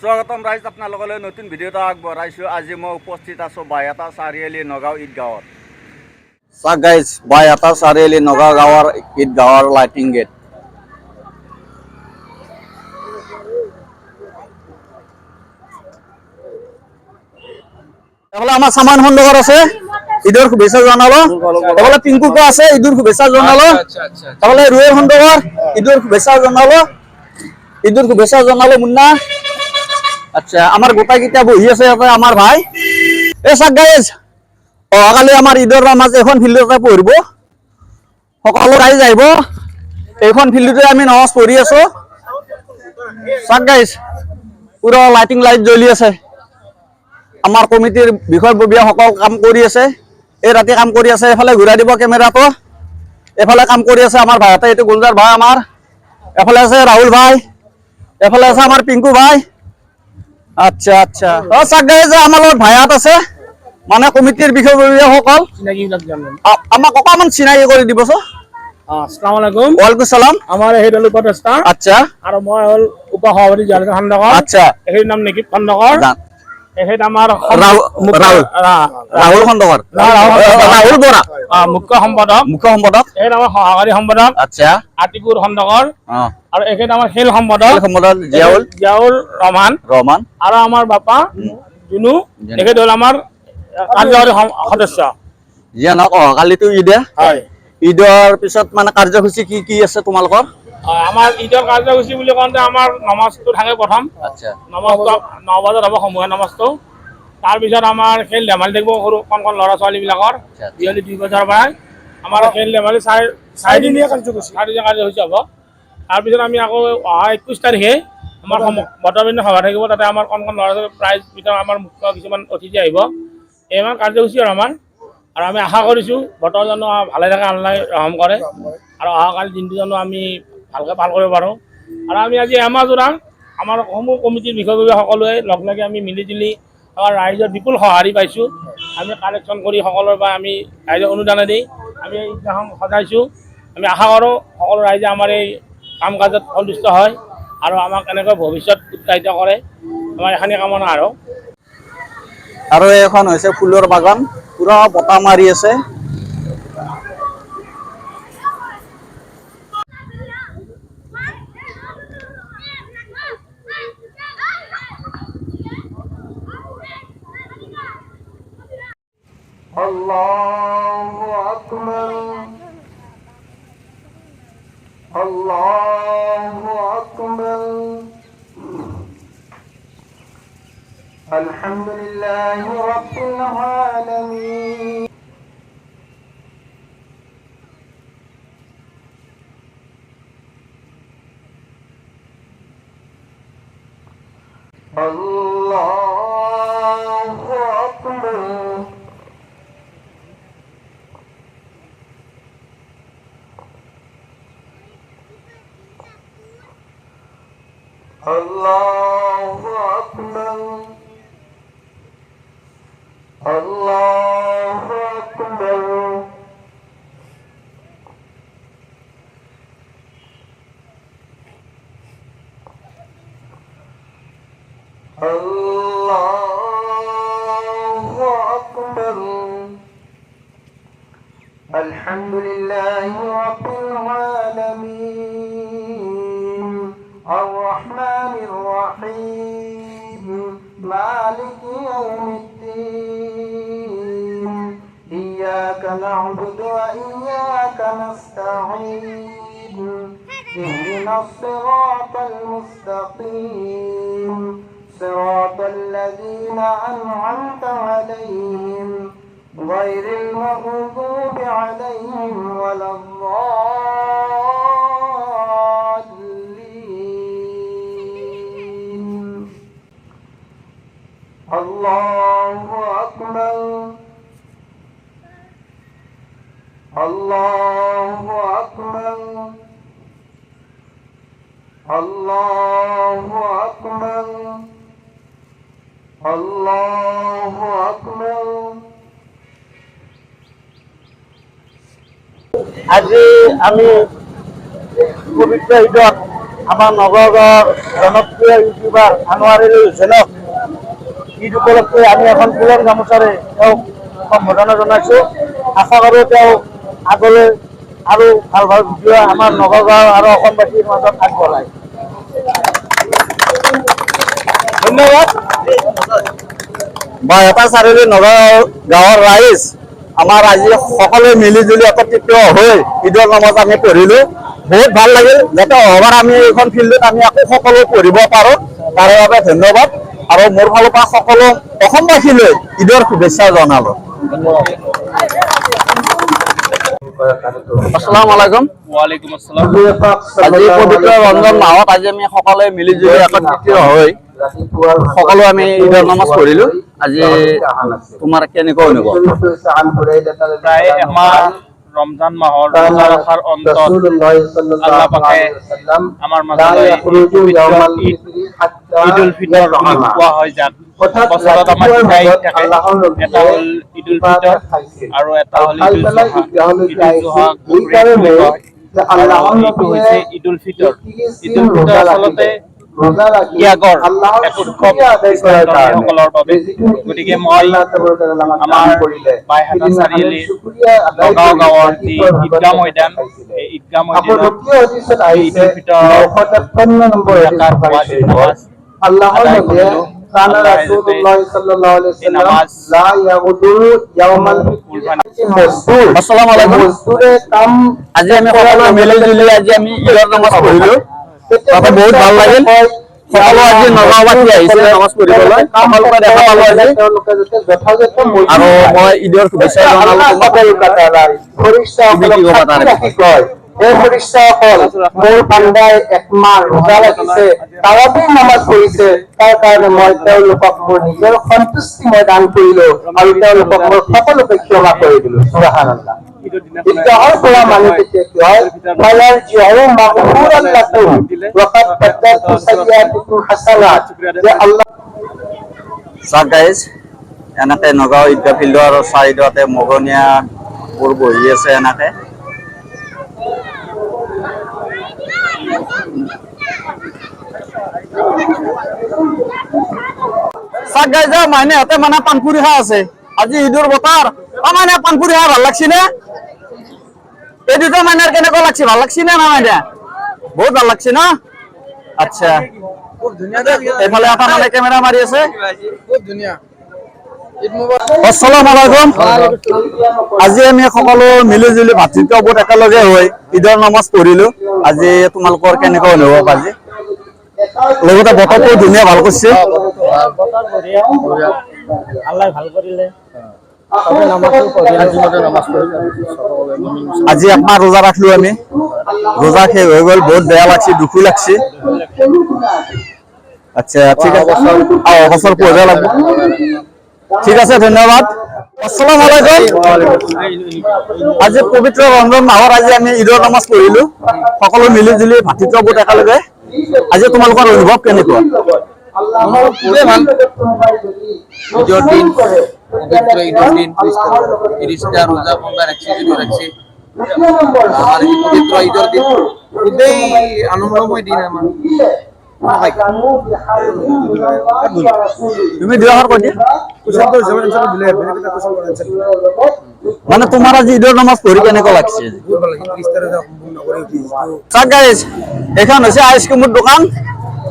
স্বাগতম ৰাইজ, আপোনালোকলৈ নতুন ভিডিঅ' এটা আগবঢ়াইছোঁ। আজি মই উপস্থিত আছোঁ বাইহাটা চাৰিআলি নগাঁও ঈদগাঁৱত। চাওক গাইজ, বাইহাটা চাৰিআলি নগাঁও গাঁৱৰ ঈদগাঁৱৰ লাইটিং গেট। এফালে আমাৰ সামান খণ্ডকৰ আছে, ঈদৰ শুভেচ্ছা জনালো। এফালে পিংকুকো আছে, ঈদৰ শুভেচ্ছা জনালো। এফালে ৰুৱেৰ খণ্ডকৰ ঈদৰ শুভেচ্ছা জনালো। ঈদৰ শুভেচ্ছা জনালো মুন্না। আচ্ছা, আমাৰ গোটাইকেইটা বহি আছে ইয়াতে আমাৰ ভাই। এই চাক গাইজ, অহাকালি আমাৰ ঈদৰ নামাজ এখন ফিল্ডতে পঢ়িব, সকলো ৰাইজ আহিব। এইখন ফিল্ডতে আমি নামাজ পঢ়ি আছো। চাক গাইজ, পুৰা লাইটিং লাইট জ্বলি আছে। আমাৰ কমিটিৰ বিষয়ববীয়াসকল কাম কৰি আছে, এই ৰাতি কাম কৰি আছে। এফালে ঘূৰাই দিব কেমেৰাটো। এফালে কাম কৰি আছে আমাৰ ভাইহঁতে, এইটো গুলজাৰ ভাই আমাৰ। এফালে আছে ৰাহুল ভাই, এফালে আছে আমাৰ পিংকু ভাই। আচ্ছা আচ্ছা, চাক গাইজ, আমাৰ লগত ভাইহঁত আছে, মানে কমিটিৰ বিষয়ববীয়াসকল। আমাক অকণমান চিনাকি কৰি দিবচোন। আসসালামু আলাইকুম। ওয়ালাইকুম সালাম। আমাৰ এই হল উপদেষ্টা। আচ্ছা। আৰ মই হল উপসভাপতি জালিকা খন্দকৰ। আচ্ছা। এই নাম নেকি খন্দকৰ। এখেত আমাৰ ৰাহুল খন্দকৰ, ৰাহুল বৰা মুখ্য সম্পাদক। এখেত আমাৰ সহকাৰী সম্পাদক। আচ্ছা। আতিকুৰ খন্দকৰ। আৰু এখেত আমাৰ খেল সম্পাদক জিয়াউল ৰহমান। আৰু আমাৰ বাপা জুনু, এখেত হল আমাৰ কাৰ্যকৰী সদস্য। জিয়া নক, কালিতো ঈদে। হয়। ঈদৰ পিছত মানে কাৰ্যসূচী কি কি আছে তোমালোকৰ? আমাৰ ঈদৰ কাৰ্যসূচী বুলি কওঁতে আমাৰ নমাজটো থাকে প্ৰথম। আচ্ছা। নমাজটো 9 বজাত হ'ব, সমূহীয়া নমাজটো। তাৰপিছত আমাৰ খেল ধেমালি থাকিব সৰু কণ কণ ল'ৰা ছোৱালীবিলাকৰ। বিয়লি 2 বজাৰ পৰাই আমাৰ খেল ধেমালি চাৰিদিনীয়া কাৰ্যসূচী হ'ব। তাৰপিছত আমি আকৌ অহা 21 তাৰিখে আমাৰ বতৰবিন্দ সভা থাকিব। তাতে আমাৰ কণ কণ ল'ৰা ছোৱালী প্ৰাইজ ভিতৰত আমাৰ মুখ্য কিছুমান অতিথি আহিব। এই আমাৰ কাৰ্যসূচী আৰু আমাৰ। আৰু আমি আশা কৰিছোঁ বতৰ জানো ভালে থাকে, আল্লাই ৰহম কৰে, আৰু অহাকালি দিনটো জানো আমি ভালকৈ পাৰ কৰিব পাৰোঁ। আৰু আমি আজি এমাহজোৰা আমাৰ সমূহ কমিটিৰ বিষয়ববীয়া সকলোৱে লগ লাগি আমি মিলি জুলি আমাৰ ৰাইজৰ বিপুল সঁহাৰি পাইছোঁ। আমি কালেকশ্যন কৰি সকলোৰে পৰা আমি ৰাইজৰ অনুদানেদি আমি ঈদগাহখন সজাইছোঁ। আমি আশা কৰোঁ সকলো ৰাইজে আমাৰ এই কাম কাজত সন্তুষ্ট হয় আৰু আমাক এনেকৈ ভৱিষ্যত উৎসাহিত কৰে, আমাৰ এখানি কামনা আৰু এখন হৈছে ফুলৰ বাগান, পুৰা বতাহ মাৰি আছে। আল্লাহু আকবার, আল্লাহু আকবার। আলহামদুলিল্লাহি রাব্বিল আলামিন। আল্লাহু আকবার, আল্লাহু আকবার, আল্লাহু আকবার। আল্লাহু আকবার। আলহামদুলিল্লাহি রাব্বিল আলামিন। আর-রাহমানির রাহিম, মালিকি ইয়াউমিদ্দিন। ইয়্যাকা না'বুদু ওয়া ইয়্যাকা নাস্তাঈন। ইহদিনাস সিরাতাল মুস্তাকিম, সিরাতাল লাযীনা আন'আমতা আলাইহিম গায়রিল মাগযূবি আলাইহিম ওয়ালাদ-দাল্লিন। আল্লাহু আকবার, আল্লাহু আকবার, আল্লাহু আকবার, আল্লাহু আকবার। আজি আমি পবিত্ৰ ঈদত আমাৰ নগাঁৱৰ জনপ্ৰিয় ইউটিউবাৰ আনোৱাৰুল হুছেইনক ঈদ উপলক্ষে আমি এখন ফুলৰ গামোচাৰে তেওঁক সম্বৰ্ধনা জনাইছোঁ। আশা কৰোঁ তেওঁ আগলৈ আৰু ভাল ভাল ভিডিঅ' আমাৰ নগাঁও আৰু অসমবাসীৰ মাজত আগবঢ়ায়। ধন্যবাদ। বাইহাটা চাৰিআলি নগাঁও গাঁৱৰ ৰাইজ আমাৰ আজি সকলোৱে মিলি জুলি একত্ৰিত হৈ ঈদৰ নামাজ আমি পঢ়িলোঁ। বহুত ভাল লাগিল। যাতে অহাবাৰ আমি এইখন ফিল্ডত আমি আকৌ সকলো পঢ়িব পাৰোঁ, তাৰে বাবে ধন্যবাদ। আৰু মোৰ ফালৰ পৰা সকলো অসমবাসীলৈ ঈদৰ শুভেচ্ছা জনালোঁ। আসসালামু আলাইকুম। ওয়ালাইকুম আসসালাম। আজি পবিত্ৰ ৰমজান মাহত আজি আমি সকলোৱে মিলি জুলি একত্ৰিত হৈ সকলো আমি ঈদৰ নামাজ পঢ়িলোঁ। আজি তোমাৰ কেনেকুৱা অনুভৱ? প্ৰায় এমাহ ৰমজান মাহৰ ৰোজা ৰখাৰ অন্তত আল্লাহ পাকে আমাৰ মাজলৈ ঈদ উল ফিতৰ বুলি কোৱা হয়, যাক বছৰত আমাৰ দুটা ঈদ থাকে। এটা হ'ল ঈদ উল ফিতৰ আৰু এটা হ'ল ঈদ উল জুহা। ঈদ উল জুহাক বকৰীদ বুলি কয় আৰু এইটো হৈছে ঈদ উল ফিতৰ। ঈদ উল ফিতৰ আচলতে ত্যাগৰ এক উৎসৱ ইছলাম ধৰ্মীয়সকলৰ বাবে। গতিকে মই আমাৰ বাইহাটা চাৰিআলিৰ নগাঁও গাঁৱৰ যি ঈদগাহ ময়দান, এই ঈদগাহ ময়দানত ঈদ উল ফিতৰৰ জাকাত ৱাজিব নামাজ আদায় কৰিলোঁ। আসসালামু আলাইকুম। আজি আমি সকলোৱে মিলি জুলি আজি আমি ঈদৰ নামাজ পঢ়িলোঁ। তাতে বহুত ভাল লাগিল। সকলো আজি নগাঁওবাসী আহিছিল নামাজ পঢ়িবলৈ। সকলোকে দেখা পালোঁ আজি। আৰু মই ঈদৰ শুভেচ্ছা জনালোঁ তোমাক। এই সদস্যসকল মোৰ বান্দাই একমাহ ৰোজা ৰাখিছে, তাৰাবি নামাজ পঢ়িছে, তাৰ কাৰণে মই তেওঁলোকক মোৰ নিজৰ সন্তুষ্টি মই দান কৰিলোঁ আৰু তেওঁলোকক মই সকলোকে ক্ষমা কৰি দিলোঁ। সুবহানাল্লাহ। ঈদগাহৰ পৰা মানুহ তেতিয়া কি হয়, ফায়াৰজিউ মাগফুৰান লাকুম ওয়াকাদ বাদ্দালতু সাইয়্যাতিকুম হাসানাত, যে আল্লাহ চাওক গাইজ, এনেকে নগাঁও ঈদগাহ ফিল্ডৰ চাইডতে মগনীয়াবোৰ বহি আছে। এনেকে চাওক গাইজ, মাইনাহঁতে মানে পানপুৰি খাই আছে। আজি ঈদৰ বতৰ। মানে পানপুৰি খাই ভাল লাগছি নে? এই দুটা মাইনাৰ কেনেকুৱা লাগছে? ভাল লাগছি নে না মাইনা? বহুত ভাল লাগছে ন? আচ্ছা, এইফালে এটা মানে কেমেৰা মাৰি আছে। আসসালামু আলাইকুম। আজি আমি সকলো মিলি জুলি ভাতৃত্ববোধ একেলগে হৈ ঈদৰ নামাজ পঢ়িলোঁ। আজি তোমালোকৰ কেনেকুৱা অনুভৱ? আজি লগতে বতৰটো ধুনীয়া, ভাল কৰিছে। আল্লাহ ভাল কৰিলে। আজি আপোনাৰ ৰোজা ৰাখলো আমি। ৰোজা শেষ হৈ গ'ল, বহুত বেয়া লাগছে, দুখো লাগছে। আচ্ছা, ঠিক আছে, বছৰ পঢ়িব লাগিব। ঠিক আছে, ধন্যবাদ। আসসালামু আলাইকুম। আজি পবিত্ৰ ৰমজান মাহৰ আজি আমি ঈদৰ নামাজ পঢ়িলোঁ সকলো মিলি জুলি ভাতৃত্ববোধ একেলগে। আজি তোমালোকৰ অনুভৱ কেনেকুৱা? খুবেই ভাল। ঈদৰ দিন, পবিত্ৰ ঈদৰ দিন, 30টা ৰোজা কোনোবাই ৰাখছে, যদিও ৰাখছে। আমাৰ এই পবিত্ৰ ঈদৰ দিন খুবেই আনন্দময় দিন আমাৰ। তুমি দুআষাৰ কৈ দিয়া। মানে তোমাৰ আজি ঈদৰ নামাজ পঢ়ি কেনেকুৱা লাগছে? চাওক গাইজ, এইখন হৈছে আইচক্ৰীমৰ দোকান।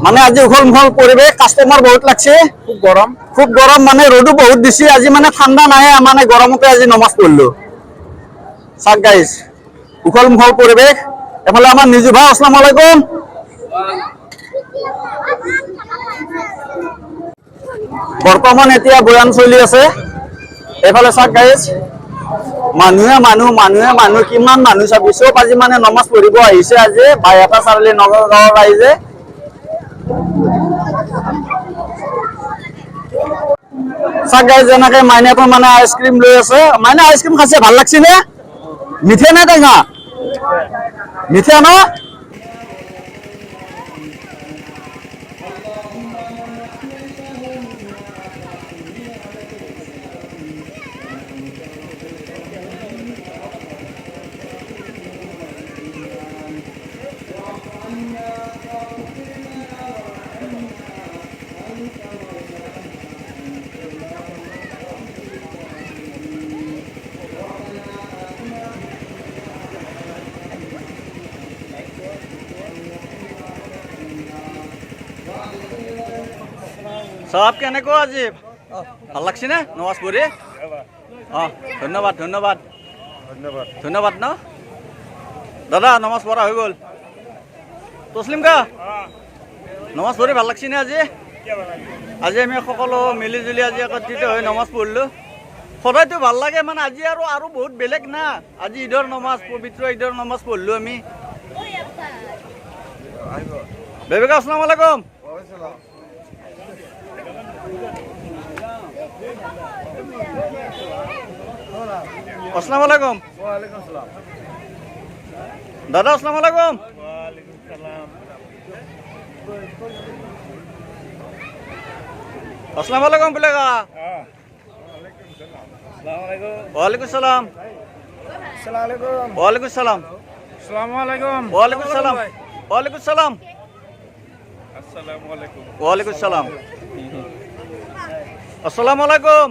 মানে আজি উখল মুখল পৰিৱেশ, কাষ্টমাৰ বহুত লাগছে। খুব গৰম, মানে ৰ'দো বহুত দিছে আজি। মানে ঠাণ্ডা নাই, মানে গৰমতে আজি নামাজ পঢ়িলোঁ। চাওক গাইজ, উখল মুখল পৰিৱেশ। এফালে আমাৰ নিজু ভাই, আসসালামু আলাইকুম। বৰ্তমান এতিয়া বয়ান চলি আছে। এইফালে চাওক গাইজ, মানুহে মানুহ কিমান মানুহ চাবি, চব আজি মানে নমাজ পঢ়িব আহিছে। আজি বাইহাটা চাৰিআলি নগাঁও গাঁৱৰ ৰাইজে। চাওক গাইজ, এনেকে মাইনাটো মানে আইচক্ৰীম লৈ আছে। মাইনা আইচক্ৰীম খাইছে, ভাল লাগছে নে? মিঠা নে টেঙা? মিঠা ন? সব কেনেকুৱা আজি ভাল লাগছে নে নমাজ পঢ়ি অঁ ধন্যবাদ ধন্যবাদ ধন্যবাদ ন দাদা নমাজ পঢ়া হৈ গ'ল তছলিম কা নমাজ পঢ়ি ভাল লাগছে নে আজি আজি আমি সকলো মিলি জুলি আজি একত্ৰিত হৈ নমাজ পঢ়িলোঁ সদায়তো ভাল লাগে মানে আজি আৰু বহুত বেলেগ না আজি ঈদৰ নমাজ পবিত্ৰ ঈদৰ নমাজ পঢ়িলোঁ আমি বেবিকা আসসালামু আলাইকুম আসসালামু আলাইকুম দাদা আসসালামু আলাইকুম আসসালামু আলাইকুম বিলেকা ওয়ালাইকুম সালাম ওয়ালাইকুম সালাম ওয়ালাইকুম সালাম ওয়ালাইকুম সালাম ওয়ালাইকুম সালাম আসসালামু আলাইকুম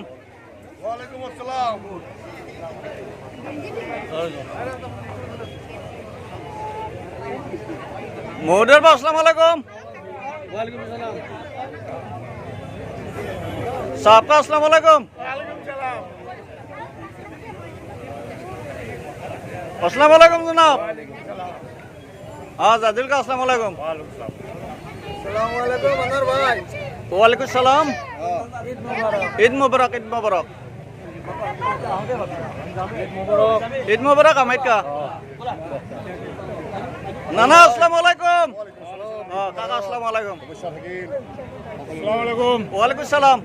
মহোদয় বা আসসালামু আলাইকুম साहब का अस्सलाम वालेकुम अस्सलाम वालेकुम जनाब हाँ जादिल का अस्सलाम वालेकुम वालेकुम सलाम ईद मुबारक ईद मुबारक ईद मुबारक अमित का नाना अस्सलाम वालेकुम काका अस्सलाम वालेकुम वालेकुम सलाम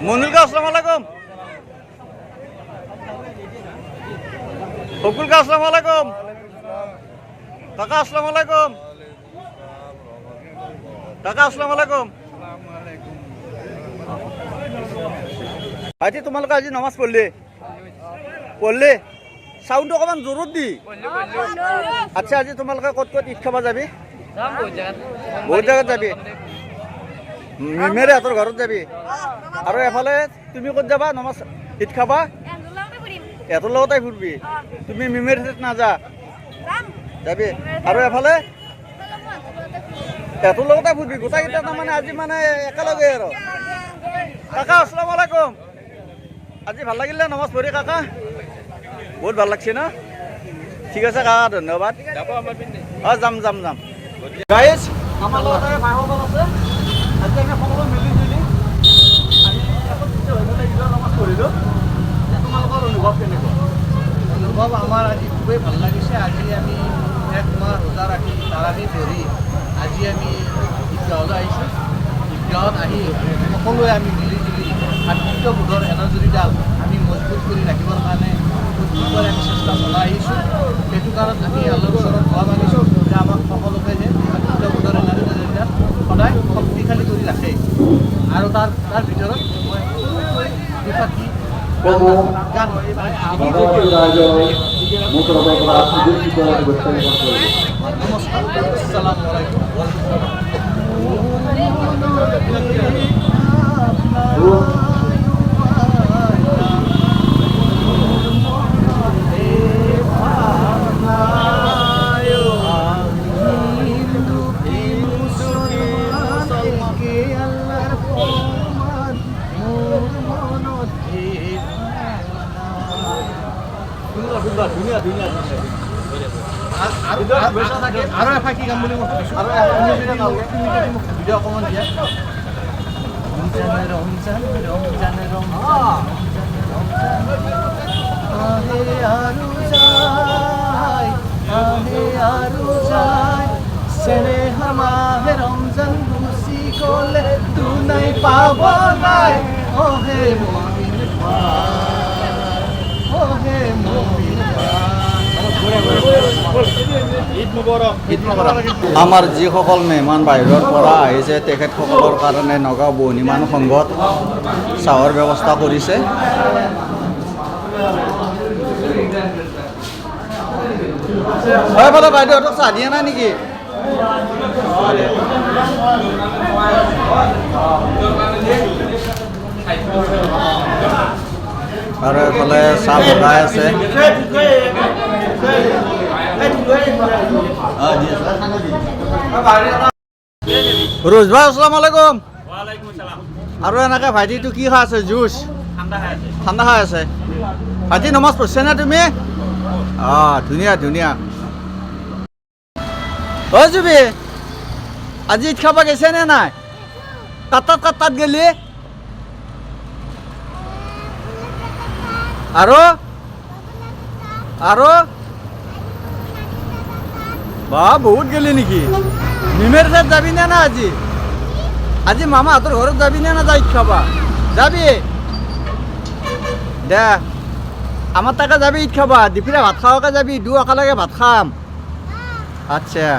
मुनिल का अस्सलाम वालेकुम हुकुल का अस्सलाम वालेकुम काका अस्सलाम वालेकुम काका अस्सलाम वालेकुम আজি তোমালোকে আজি নামাজ পঢ়লে সাউন্ড অকমান জোৰত দি আচ্ছা আজি তোমালোকে ক'ত ক'ত ঈদ খাবা যাবি বহুত জায়গাত যাবি মিমেৰে হাতৰ ঘৰত যাবি আৰু এফালে তুমি ক'ত যাবা নমাজ ঈদ খাবা এহঁতৰ লগতে ফুৰবি তুমি মিমেৰ ঠাইত নাযা যাবি আৰু এফালে এহঁতৰ লগতে ফুৰবি গোটেইকেইটা তাৰমানে আজি মানে একেলগে আৰু কাকা আসসালামু আলাইকুম আজি ভাল লাগিল নে নমাজ পঢ়ি কাকা বহুত ভাল লাগছে না ঠিক আছে কাকা ধন্যবাদ অঁ যাম যাম যাম গাইজ আমাৰ লগতে ভাইসকল আছে আজি আমি সকলো মিলি জুলি আমি একত্ৰিত হৈ পেলাই ঈদৰ নামাজ পঢ়িলোঁ তোমালোকৰ অনুভৱ কেনেকুৱা অনুভৱ আমাৰ আজি খুবেই ভাল লাগিছে আজি আমি এক মাহ ৰোজা ৰাখি তাৰাবি পঢ়ি আজি আমি ঈদগাহলৈ আহিছোঁ ঈদগাহত আহি সকলোৱে আমি মিলি জুলি ভাতৃত্ববোধৰ এনাজৰীডাল আমি মজবুত কৰি ৰাখিবৰ কাৰণে আমি চেষ্টা চলাই আহিছোঁ সেইটো কাৰণত আমি আল্লাহৰ ওচৰত দোৱা মাগিছোঁ যে আমাক সকলোকে যে ভাতৃত্ববোধৰ এনাজৰীডাল সদায় শক্তিশালী কৰি ৰাখে আৰু তাৰ ভিতৰত মই দুফাকি গান নমস্কাৰ আসসালামু আলাইকুম আৰু এফাকি গাম বুলি মই ভাবিছোঁ আৰু ভিডিঅ' অকণমান দিয়া ৰমজান চেনেহ মাহে ৰমজান গুচি গ'লে দুনাই পাব নাই অহে মমিন অহে মমিন আমাৰ যিসকল মেহমান বাহিৰৰ পৰা আহিছে তেখেতসকলৰ কাৰণে নগাঁও বহুনিমান সংঘত চাহৰ ব্যৱস্থা কৰিছে হয় বোলে বাইদেউহঁতক চাহ দিয়া নাই নেকি আৰু এইফালে চাহ বনাই আছে ৰোজ ভাই আসসালামু আলাইকুম। আৰু এনেকে ভাইটিটো কি খাই আছে? জুচ ঠাণ্ডা খাই আছে। ভাইটি নমাজ পঢ়ছে নে তুমি? ধুনীয়া ধুনীয়া। অ জুবি, আজি ঈদ খাব গৈছে নে নাই? কাটাত গেলি? আৰু বা বহুত গেলি নেকি? মিমেৰ তাত যাবি নে না আজি? আজি মামাহঁতৰ ঘৰত যাবি নে না ঈদ খাবা? যাবি দে, আমাৰ তাকে যাবি ঈদ খাবা। দুপৰীয়া ভাত খাওঁকে যাবি, একেলগে ভাত খাম। আচ্ছা।